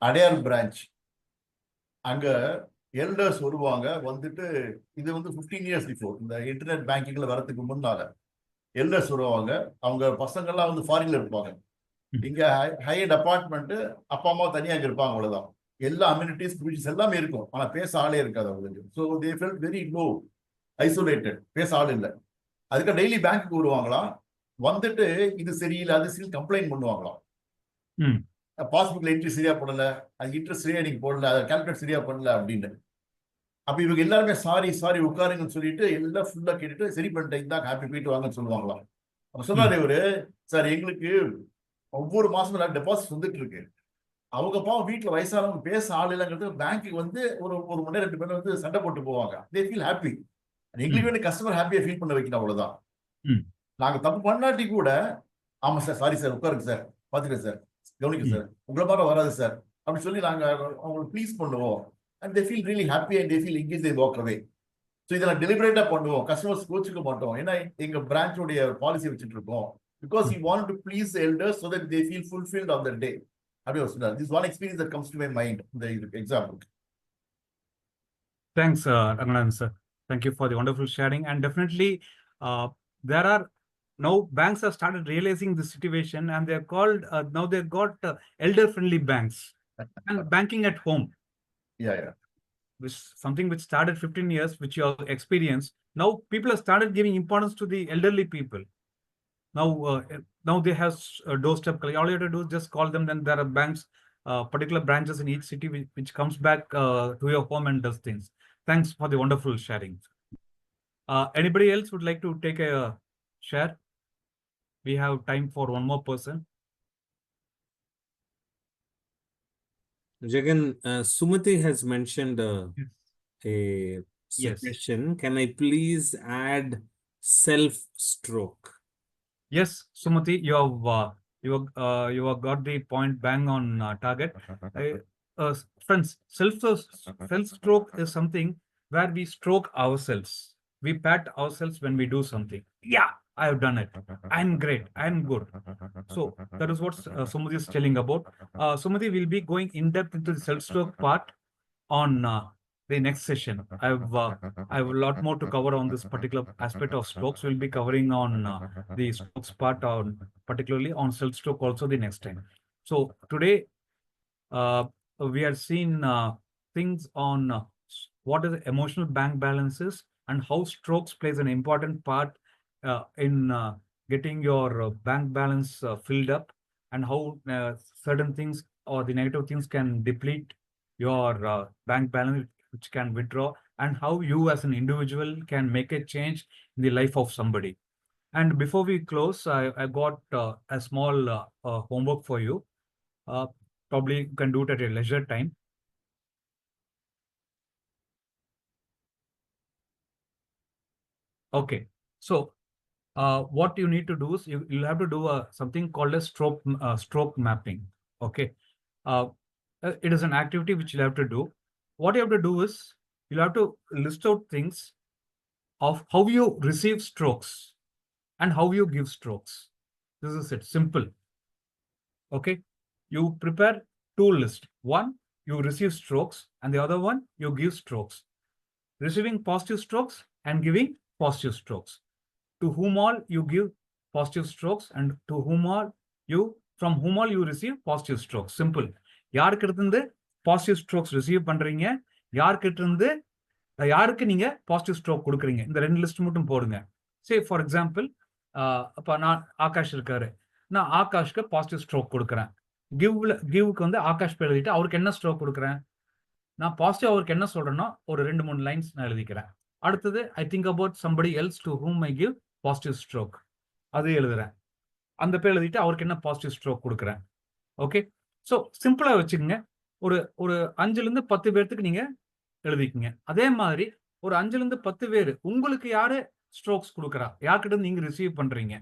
S4: Adyar branch. அங்க elders வருவாங்க, வந்துட்டு இது வந்து 15 இயர்ஸ் பிஃபோர் இந்த இன்டர்நெட் பேங்கிங்ல வரதுக்கு முன்னால எல்டர்ஸ் வருவாங்க. அவங்க பசங்கள்லாம் வந்து ஃபாரின்ல இருப்பாங்க. இங்க ஹையர் அபார்ட்மெண்ட், அப்பா அம்மா தனியா அங்க இருப்பாங்க, அவ்வளவுதான். எல்லா அம்யூனிட்டிஸ் ப்ரிவிலேஜஸ் எல்லாமே இருக்கும், ஆனா பேச ஆளே இருக்காது அவங்களுக்கு. So they felt very low, isolated, பேச ஆள் இல்லை. அதுக்கு டெய்லி பேங்க்குக்கு வருவாங்களாம், வந்துட்டு இது சரியில்லை அது சரி கம்ப்ளைண்ட் பண்ணுவாங்களாம். பாஸ்புக்ல என்ட்ரி சரியா போடல, அது இன்ட்ரெஸ்ட் சரியா நீங்க போடல, அதை கால்குலேட் சரியா பண்ணல அப்படின்னு. அப்ப இவங்க எல்லாருமே சாரி சாரி உட்காருங்கன்னு சொல்லிட்டு எல்லாம் ஃபுல்லா கேட்டுட்டு சரி பண்ணிட்டேன், இதான் ஹாப்பி போயிட்டு வாங்கன்னு சொல்லுவாங்களாம். அப்ப சொன்னாரு இவரு, சார் எங்களுக்கு ஒவ்வொரு மாசமும் டெபாசிட் வந்துட்டு இருக்கு. அவங்க பாவம் வீட்டுல வயசானவங்க பேச ஆள் இல்லைங்கிறது, பேங்க்குக்கு வந்து ஒரு மணி நேரம் 2 பேர் வந்து சண்டை போட்டு போவாங்க. They feel happy. எங்களுக்கு வேண்டிய கஸ்டமர் ஹாப்பியா ஃபீல் பண்ண வைக்கணும், அவ்வளவுதான். நாங்க தப்பு பண்ணாட்டி கூட, ஆமா சார், சாரி சார், உட்காருங்க சார், பாத்துக்கிறேன் சார், கவனிக்க சார், உங்களை மாதிரி வராது சார் அப்படின்னு சொல்லி நாங்க அவங்களுக்கு ப்ளீஸ் பண்ணுவோம். And they feel really happy and they feel engage, they walk away. So இதெல்லாம் டெலிபரேட்டா பண்ணுவோம், கஸ்டமர்ஸ் கோச்சுக்க மாட்டோம். ஏன்னா எங்க பிரான்ச்சோடைய பாலிசி வச்சுட்டு இருக்கோம். Because we want to please the elders so that they feel fulfilled on their day. This is one experience that comes to my mind, the example.
S2: Thanks, Ranganath sir. Thank you for the wonderful sharing. And definitely, there are now banks have started realizing the situation, and they're called now they've got elder-friendly banks and banking at home.
S4: Yeah.
S2: Which something which started 15 years, which you have experienced. Now people have started giving importance to the elderly people. Now they have doorstep. All you have to do is just call them. Then there are banks, particular branches in each city which comes back to your home and does things. Thanks for the wonderful sharing. Anybody else would like to take a share? We have time for one more person.
S1: Jagan, Sumati has mentioned a suggestion.
S2: Yes.
S1: Can I please add self-stroke?
S2: Yes, Sumati, you have got the point bang on target. Friends, self-stroke is something where we stroke ourselves. We pat ourselves when we do something. Yeah, I have done it. I'm great. I'm good. So that is what Sumati is telling about. Sumati will be going in depth into the self-stroke part on the next session. I have a lot more to cover on this particular aspect of strokes. We'll be covering on the strokes part, particularly on self-stroke also the next time. So today we are seeing things on what is emotional bank balances and how strokes plays an important part in getting your bank balance filled up, and how certain things or the negative things can deplete your bank balance, which can withdraw, and how you as an individual can make a change in the life of somebody. And before we close, I got a small homework for you. Probably you can do it at your leisure time. Okay, so what you need to do is you'll have to do something called a stroke mapping. Okay, it is an activity which you'll have to do. What you have to do is you'll have to list out things of how you receive strokes and how you give strokes. This is it, simple. Okay, you prepare two lists. One, you receive strokes, and the other one, you give strokes. Receiving positive strokes and giving positive strokes. To whom all you give positive strokes, and to whom all you, from whom all you receive positive strokes. Simple. யாருக்கு இருந்து positive strokes receive பண்றீங்க, யார்கிட்ட இருந்து யாருக்கு நீங்க positive stroke கொடுக்குறீங்க, இந்த ரெண்டு லிஸ்ட் மட்டும் போடுங்க. சே ஃபார் எக்ஸாம்பிள், அப்ப நான் ஆகாஷ் இருக்காரு, நான் ஆகாஷ்க்கு பாசிட்டிவ் ஸ்ட்ரோக் கொடுக்குறேன். கிவ்க்கு வந்து ஆகாஷ் பேர் எழுதிட்டு அவருக்கு என்ன ஸ்ட்ரோக் கொடுக்குறேன், நான் பாசிட்டிவ் அவருக்கு என்ன சொல்றேன்னா ஒரு 2-3 லைன்ஸ் நான் எழுதிக்கிறேன். அடுத்தது I think about somebody else to whom I give positive stroke, அது எழுதுறேன். அந்த பேர் எழுதிட்டு அவருக்கு என்ன பாசிட்டிவ் ஸ்ட்ரோக் கொடுக்குறேன். ஓகே, ஸோ சிம்பிளா வச்சுக்கோங்க. ஒரு ஒரு 5லேருந்து 10 பேர்த்துக்கு நீங்க எழுதிக்கங்க. அதே மாதிரி ஒரு 5லேருந்து 10 பேர் உங்களுக்கு யாரு ஸ்ட்ரோக்ஸ் கொடுக்குறா, யார்கிட்ட நீங்க ரிசீவ் பண்றீங்க,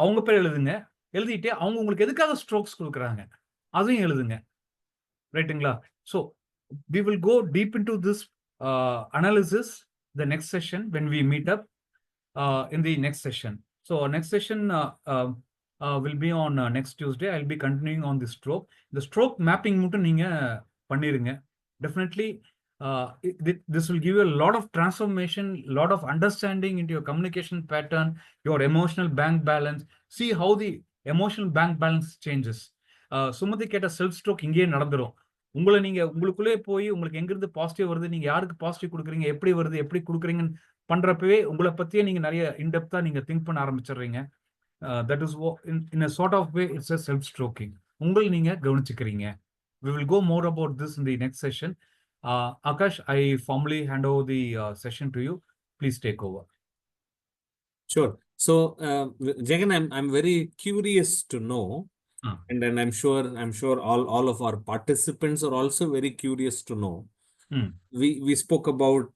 S2: அவங்க பேர் எழுதுங்க. எழுதிட்டு அவங்க உங்களுக்கு எதுக்காக ஸ்ட்ரோக்ஸ் கொடுக்குறாங்க அதையும் எழுதுங்க. ரைட்டுங்களா? So we will go deep into this analysis the next session when we meet up in the next session. So next session will be on next Tuesday. I'll be continuing on the stroke. The stroke mapping மட்டும் நீங்க பண்ணிருங்க. Definitely this will give you a lot of transformation, lot of understanding into your communication pattern, your emotional bank balance. See how the emotional bank balance changes. Sumathi கேட்ட self stroke இங்கேயே நடந்துரும். உங்களை நீங்க உங்களுக்குள்ளே போய் உங்களுக்கு எங்கிருந்து பாசிட்டிவ் வருது, நீங்க யாருக்கு பாசிட்டிவ் கொடுக்குறீங்க, எப்படி வருது, எப்படி கொடுக்குறீங்கன்னு பண்றப்பவே உங்களை பத்தியே நீங்க நிறைய இன்டெப்தா நீங்க திங்க் பண்ண ஆரம்பிச்சிடுறீங்க. That is in a sort of way it's a self stroking. உங்களை நீங்க கவனிச்சுக்கிறீங்க. We will go more about this in the next session. Akash, I formally hand over the session to you. Please take over.
S1: Sure. So, Jagan, I'm very curious to know, and then I'm sure all of our participants are also very curious to know. We spoke about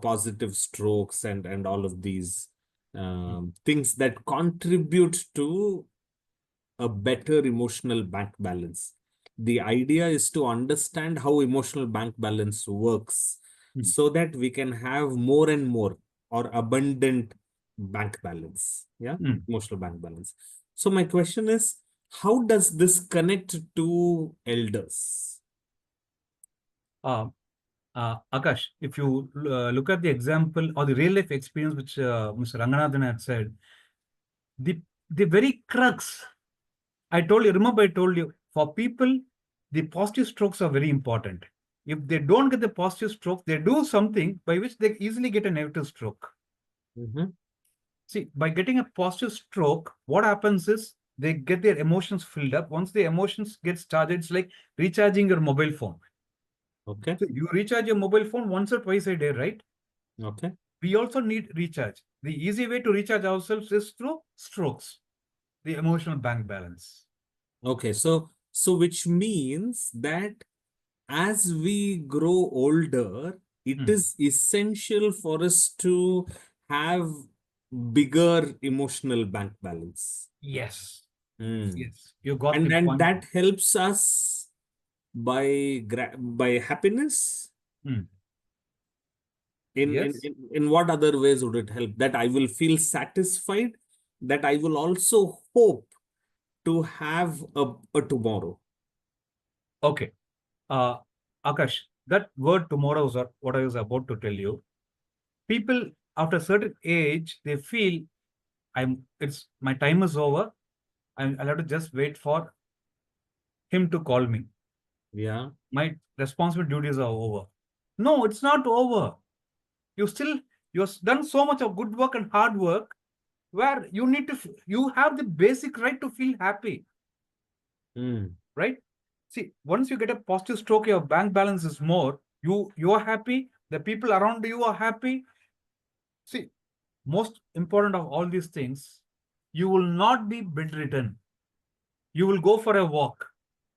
S1: positive strokes and all of these things that contribute to a better emotional bank balance. The idea is to understand how emotional bank balance works so that we can have more and more or abundant bank balance. Yeah, emotional bank balance. So my question is, how does this connect to elders?
S2: Akash, if you look at the example or the real life experience which Mr. Ranganathan had said, the very crux, I told you, remember I told you, for people, the positive strokes are very important. If they don't get the positive stroke, they do something by which they easily get a negative stroke. See, by getting a positive stroke, what happens is they get their emotions filled up. Once the emotions get started, it's like recharging your mobile phone.
S1: Okay.
S2: So you recharge your mobile phone once or twice a day, right?
S1: Okay.
S2: We also need recharge. The easy way to recharge ourselves is through strokes, the emotional bank balance.
S1: Okay, so which means that as we grow older, it is essential for us to have bigger emotional bank balance.
S2: Yes. Yes, you got
S1: and
S2: the
S1: and
S2: point.
S1: that helps us by happiness.
S2: Yes.
S1: In what other ways would it help? That I will feel satisfied, that I will also hope to have a tomorrow.
S2: Okay. Akash, that word tomorrow is what I was about to tell you. People after a certain age, they feel my time is over. I'll have to just wait for him to call me.
S1: Yeah.
S2: My responsible duties are over. No, it's not over. you've done so much of good work and hard work where you have the basic right to feel happy. Right? See, once you get a positive stroke, your bank balance is more. You are happy. The people around you are happy. See, most important of all these things, you will not be bedridden. You will go for a walk.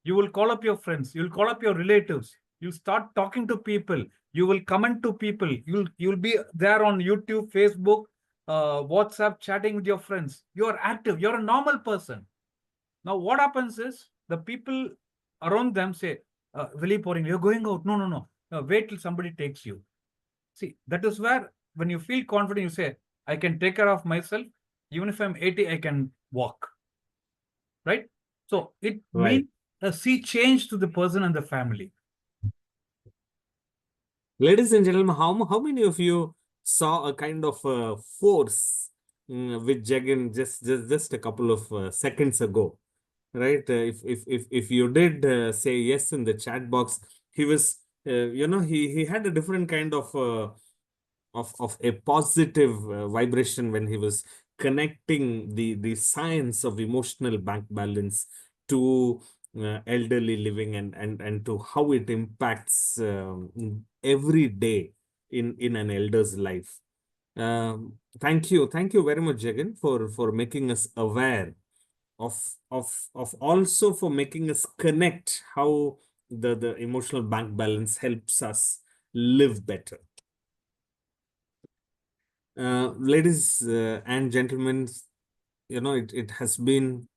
S2: You will call up your friends. You will call up your relatives. You'll start talking to people. You will comment to people. You'll be there on YouTube, Facebook, WhatsApp, chatting with your friends. You are active. You're a normal person. Now, what happens is the people around them say, "Really pouring, you're going out." No, no, no. Wait till somebody takes you. See, that is where when you feel confident, you say, "I can take care of myself. Even if I'm 80, I can walk." Right? So it means a sea change to the person and the family.
S1: Ladies and gentlemen, how many of you saw a kind of force with Jagan just a couple of seconds ago, right? If you did say yes in the chat box, he was he had a different kind of a positive vibration when he was connecting the science of emotional bank balance to elderly living and to how it impacts every day in an elder's life. Thank you very much, Jagan, for making us aware of also for making us connect how the emotional bank balance helps us live better. Ladies and gentlemen, it has been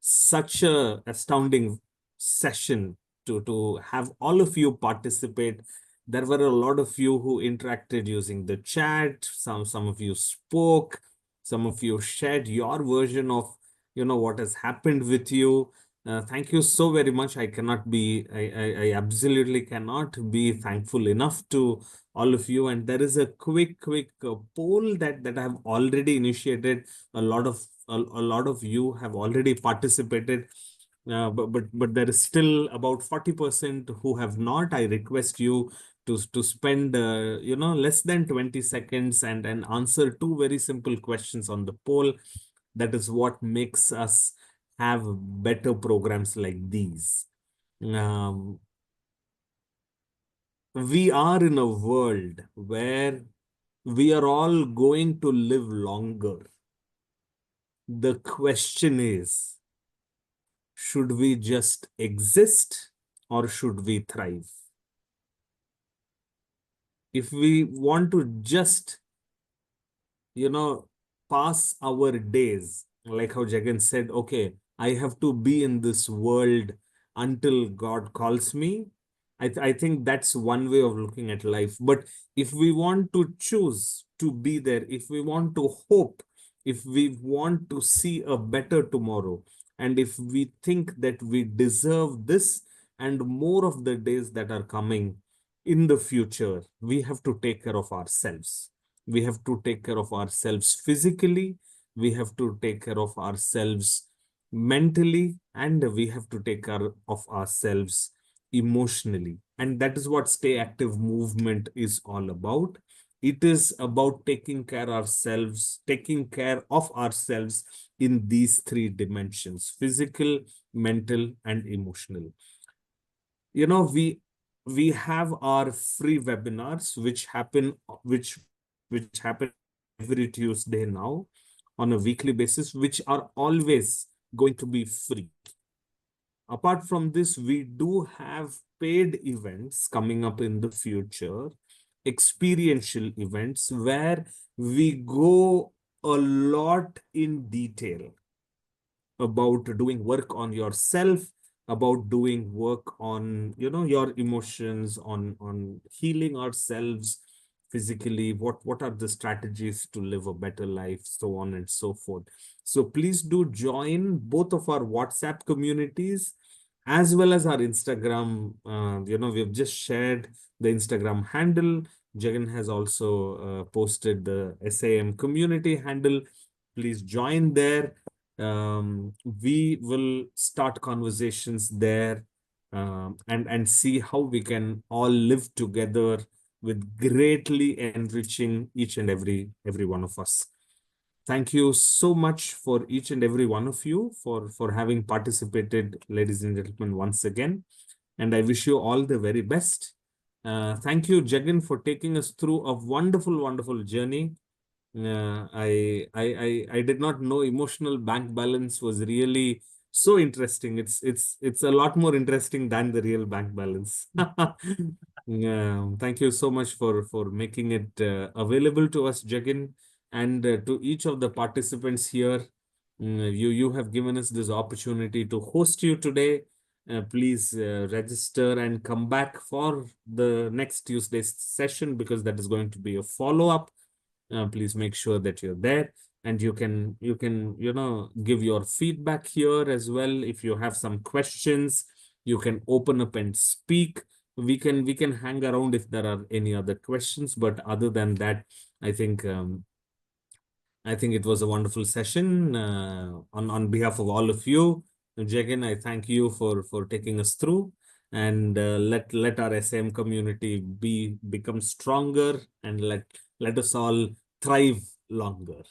S1: such a astounding session to have all of you participate. There were a lot of you who interacted using the chat. Some of you spoke. Some of you shared your version of what has happened with you. Thank you so very much. I absolutely cannot be thankful enough to all of you. And there is a quick poll that I have already initiated. A lot of you have already participated, but there is still about 40% who have not. I request you to spend less than 20 seconds and answer two very simple questions on the poll. That is what makes us have better programs like these. We are in a world where we are all going to live longer. The question is, should we just exist or should we thrive? If we want to just, pass our days, like how Jagan said, okay, I have to be in this world until God calls me. I think that's one way of looking at life. But if we want to choose to be there, if we want to hope, if we want to see a better tomorrow, and if we think that we deserve this and more of the days that are coming in the future, we have to take care of ourselves. We have to take care of ourselves physically. We have to take care of ourselves mentally, and we have to take care of ourselves emotionally. And that is what Stay Active movement is all about. It is about taking care of ourselves in these three dimensions: physical, mental, and emotional. We have our free webinars which happen every Tuesday now on a weekly basis, which are always going to be free. Apart from this, we do have paid events coming up in the future, experiential events where we go a lot in detail about doing work on yourself, about doing work on your emotions, on healing ourselves physically, what are the strategies to live a better life, so on and so forth. So please do join both of our WhatsApp communities as well as our Instagram. We've just shared the Instagram handle. Jagan has also posted the SAM community handle. Please join there. We will start conversations there and see how we can all live together with greatly enriching each and every one of us. Thank you so much for each and every one of you for having participated, ladies and gentlemen, once again. And I wish you all the very best. Thank you, Jagan, for taking us through a wonderful, wonderful journey. I did not know emotional bank balance was really so interesting. It's a lot more interesting than the real bank balance. Thank you so much for making it available to us, Jagan, and to each of the participants here. You have given us this opportunity to host you today. Please register and come back for the next Tuesday's session, because that is going to be a follow-up. Please make sure that you're there, and you can give your feedback here as well. If you have some questions, you can open up and speak. We can hang around if there are any other questions, but other than that, I think it was a wonderful session. On behalf of all of you, Jagan, I thank you for taking us through, and let our SM community become stronger, and let us all thrive longer.